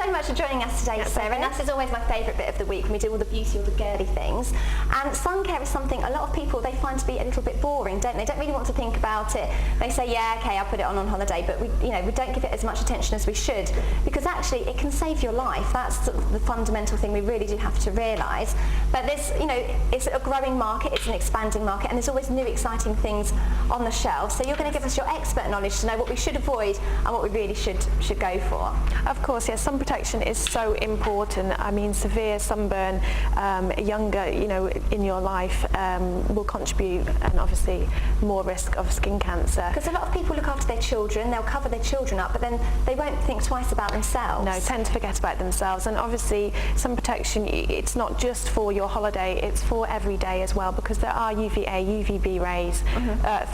so much for joining us today, Sarah. And this is always my favourite bit of the week when we do all the beauty, all the girly things. And sun care is something a lot of people, they find to be a little bit boring, don't they? Don't really want to think about it. They say, yeah, okay, I'll put it on holiday, but we don't give it as much attention as we should, because actually it can save your life. That's the fundamental thing we really do have to realise. But this, it's a growing market, it's an expanding market, and there's always new exciting things on the shelf. So you're going to give us your expert knowledge to know what we should avoid and what we really should go for. Of course, yes, sun protection is so important. I mean, severe sunburn, younger, in your life will contribute, and obviously more risk of skin cancer. Because a lot of people look after their children, they'll cover their children up, but then they won't think twice about themselves. No, tend to forget about themselves. And obviously sun protection, it's not just for your holiday, it's for every day as well, because there are UVA, UVB rays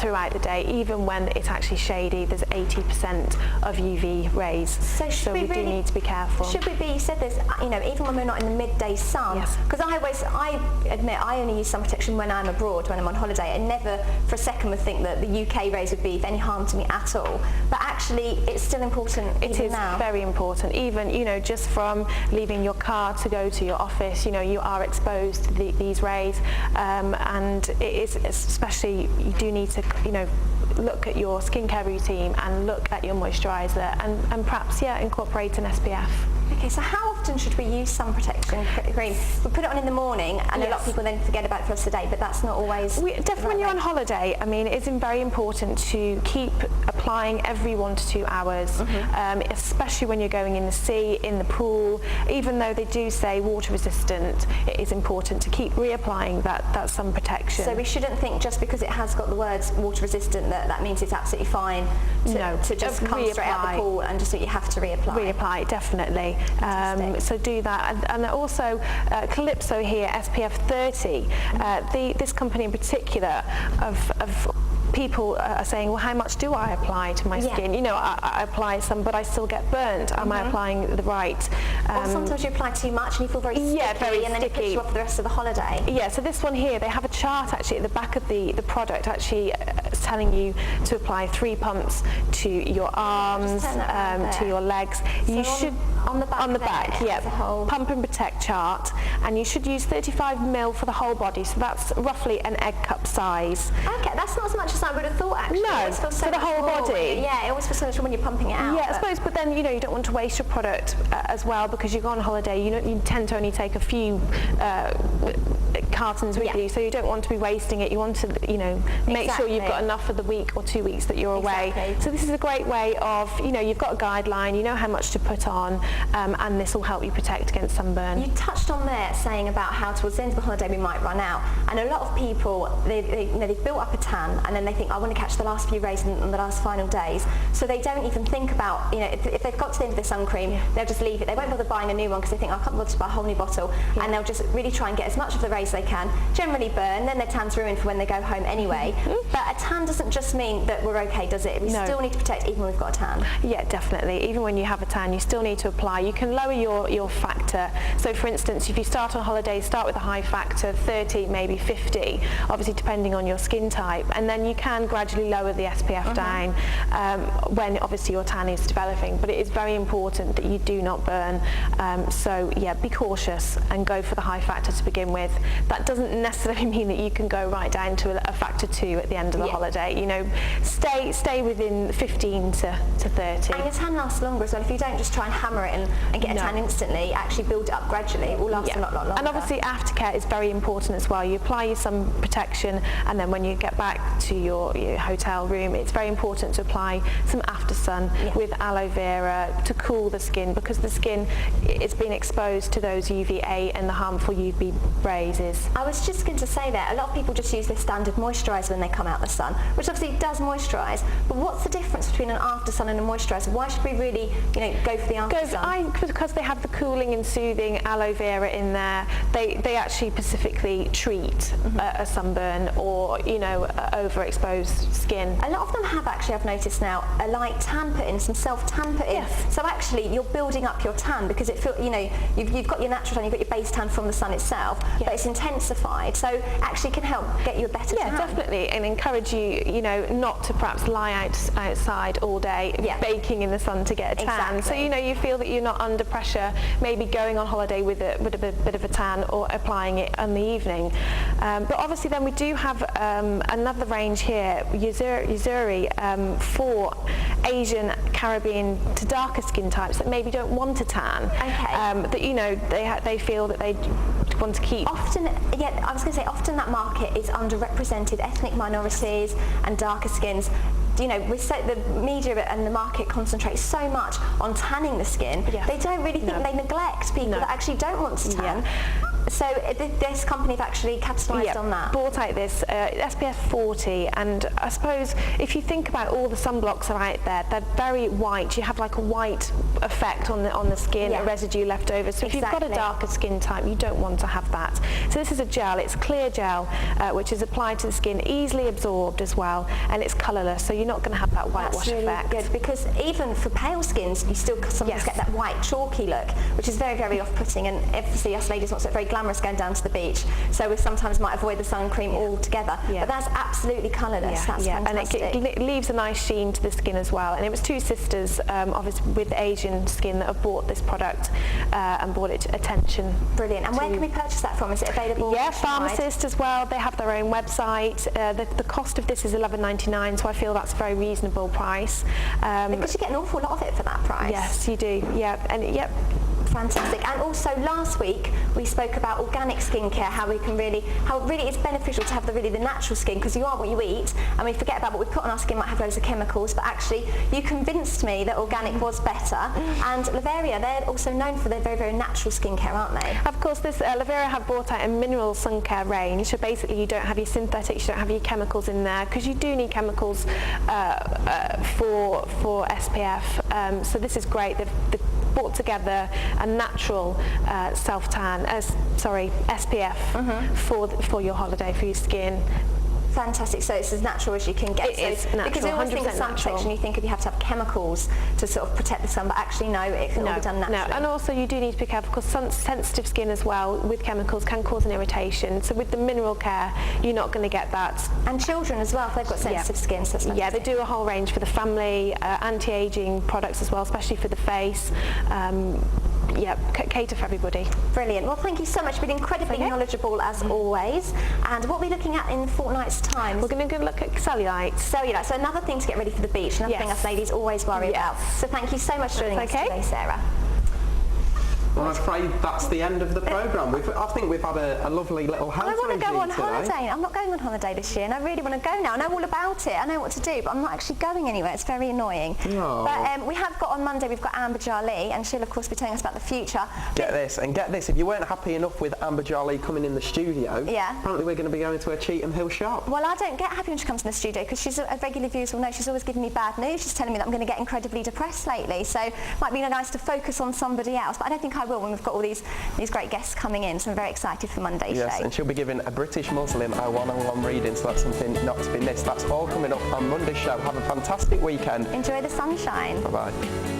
throughout the day. Even when it's actually shady, there's 80% of UV rays. So we do need to be careful. Should we be, you said this, even when we're not in the midday sun, because I admit I only use sun protection when I'm abroad, when I'm on holiday, and never for a second would think that the UK rays would be of any harm to me at all. But actually it's still important. It is very important. Even, just from leaving your car to go to your office, you are exposed to these rays, and it is especially, you do need to, look at your skincare routine and look at your moisturiser, and perhaps incorporate an SPF. Okay, so how often should we use sun protection cream? We put it on in the morning, and a lot of people then forget about it for the rest of the day, but that's not always... Definitely when you're on holiday, I mean, it's very important to keep applying every 1 to 2 hours, especially when you're going in the sea, in the pool. Even though they do say water resistant, it is important to keep reapplying that sun protection. So we shouldn't think just because it has got the words water resistant that means it's absolutely fine to just come straight out the pool, and just that you have to reapply. Reapply, definitely. So do that, and also Calypso here, SPF 30. This company in particular of people are saying, well, how much do I apply to my skin? I apply some, but I still get burnt. Am I applying the right? Or sometimes you apply too much and you feel very sticky, and then it puts you off for the rest of the holiday. Yeah, so this one here, they have a chart actually at the back of the product, actually telling you to apply 3 pumps to your arms, to your legs. So you should on the back, pump and protect chart, and you should use 35 ml for the whole body, so that's roughly an egg cup size. Okay, that's not as much as I would have thought actually. No, for the whole body. Yeah, it always feels so much when you're pumping it out. Yeah, I suppose, but then you don't want to waste your product as well, because you go on holiday, you tend to only take a few cartons with you, so you don't want to be wasting it. You want to make sure you've got enough for the week or 2 weeks that you're away. So this is a great way of, you've got a guideline, you know how much to put on, and this will help you protect against sunburn. You touched on there saying about how towards the end of the holiday we might run out, and a lot of people they've built up a tan, and then they think, I want to catch the last few rays on the last final days, so they don't even think about, if they've got to the end of the sun cream, they'll just leave it. They won't bother buying a new one because they think, I can't bother to buy a whole new bottle, and they'll just really try and get as much of the rays they can, generally burn, then their tan's ruined for when they go home anyway. But a tan doesn't just mean that we're okay, does it? We still need to protect even when we've got a tan. Yeah, definitely. Even when you have a tan, you still need to apply. You can lower your factor. So for instance, if you start on holiday, start with a high factor, 30, maybe 50, obviously depending on your skin type, and then you can gradually lower the SPF down when obviously your tan is developing. But it is very important that you do not burn. So yeah, be cautious and go for the high factor to begin with. That doesn't necessarily mean that you can go right down to a factor 2 at the end of the holiday. Stay within 15 to 30. And your tan lasts longer as well. If you don't just try and hammer it and get a tan instantly, actually build it up gradually, it will last a lot longer. And obviously aftercare is very important as well. You apply your sun protection, and then when you get back to your hotel room, it's very important to apply some after sun with aloe vera to cool the skin, because the skin is being exposed to those UVA and the harmful UV rays. I was just going to say that a lot of people just use their standard moisturiser when they come out the sun, which obviously does moisturise, but what's the difference between an after sun and a moisturiser? Why should we really go for the after sun? Because they have the cooling and soothing aloe vera in there. They actually specifically treat a sunburn or overexposed skin. A lot of them have actually, I've noticed now, a light tan put in, some self tan put in. So actually you're building up your tan, because it you've got your natural tan, you've got your base tan from the sun itself, but it's intended intensified, so actually can help get you a better tan. Yeah, definitely, and encourage you, you know, not to perhaps lie outside all day, baking in the sun to get a tan. So, you know, you feel that you're not under pressure, maybe going on holiday with a bit of a tan or applying it in the evening. But obviously then we do have another range here, Uzuri, for Asian, Caribbean to darker skin types that maybe don't want a tan. Okay. That, you know, they feel that they want to keep. Often, yeah, I was going to say, often that market is underrepresented, ethnic minorities and darker skins. You know, the media and the market concentrates so much on tanning the skin, they don't really think they neglect people that actually don't want to tan. So this company have actually capitalised on that. Bought out this SPF 40, and I suppose if you think about all the sunblocks that are out there, they're very white. You have like a white effect on the skin, a residue left over. So if you've got a darker skin type, you don't want to have that. So this is a gel. It's a clear gel which is applied to the skin, easily absorbed as well, and it's colourless. So you're not going to have that whitewash effect. Good, because even for pale skins, you still sometimes get that white chalky look, which is very, very off-putting. And obviously, us ladies not so very glamorous going down to the beach, so we sometimes might avoid the sun cream altogether. But that's absolutely colourless. That's fantastic. And it leaves a nice sheen to the skin as well. And it was two sisters, obviously with Asian skin, that have bought this product and brought it to attention. Brilliant. And where can we purchase that from? Is it available? Yeah, pharmacists as well. They have their own website. The cost of this is $11.99, so I feel that's a very reasonable price. Because you get an awful lot of it for that price. Yes, you do. Yeah, and fantastic. And also last week we spoke about organic skincare, how it really is beneficial to have the natural skin, because you are what you eat, and we forget about what we put on our skin might have loads of chemicals, but actually you convinced me that organic was better. And Laveria, they're also known for their very, very natural skincare, aren't they? Of course, this Laveria have brought out a mineral sun care range, so basically you don't have your synthetics, you don't have your chemicals in there, because you do need chemicals for SPF. So this is great. They've brought together a natural SPF for your holiday, for your skin. Fantastic. So it's as natural as you can get. It is natural, because you always think of sun protection, you think you have to have chemicals to sort of protect the sun, but actually no, it can all be done naturally. No, and also you do need to be careful, because sensitive skin as well with chemicals can cause an irritation. So with the mineral care, you're not going to get that. And children as well, if they've got sensitive skin. So yeah, they do a whole range for the family, anti-aging products as well, especially for the face. Cater for everybody. Brilliant. Well, thank you so much. You've been incredibly knowledgeable as always. And what are we looking at in a fortnight's time? We're going to look at cellulite. Cellulite. So another thing to get ready for the beach. Another thing us ladies always worry about. So thank you so much for joining us today, Sarah. Well, I'm afraid that's the end of the programme. I think we've had a lovely little health I want to go on today. holiday. I'm not going on holiday this year, and I really want to go now. I know all about it. I know what to do, but I'm not actually going anywhere. It's very annoying. Oh. But we have got on Monday, we've got Amber Jarlee, and she'll, of course, be telling us about the future. Get this. If you weren't happy enough with Amber Jarlee coming in the studio, apparently we're going to be going to a Cheetham Hill shop. Well, I don't get happy when she comes in the studio, because she's a regular viewer will know she's always giving me bad news. She's telling me that I'm going to get incredibly depressed lately. So it might be nice to focus on somebody else, but I don't think I will when we've got all these great guests coming in, so I'm very excited for Monday's show. Yes, and she'll be giving a British Muslim a one-on-one reading, so that's something not to be missed. That's all coming up on Monday's show. Have a fantastic weekend. Enjoy the sunshine. Bye-bye.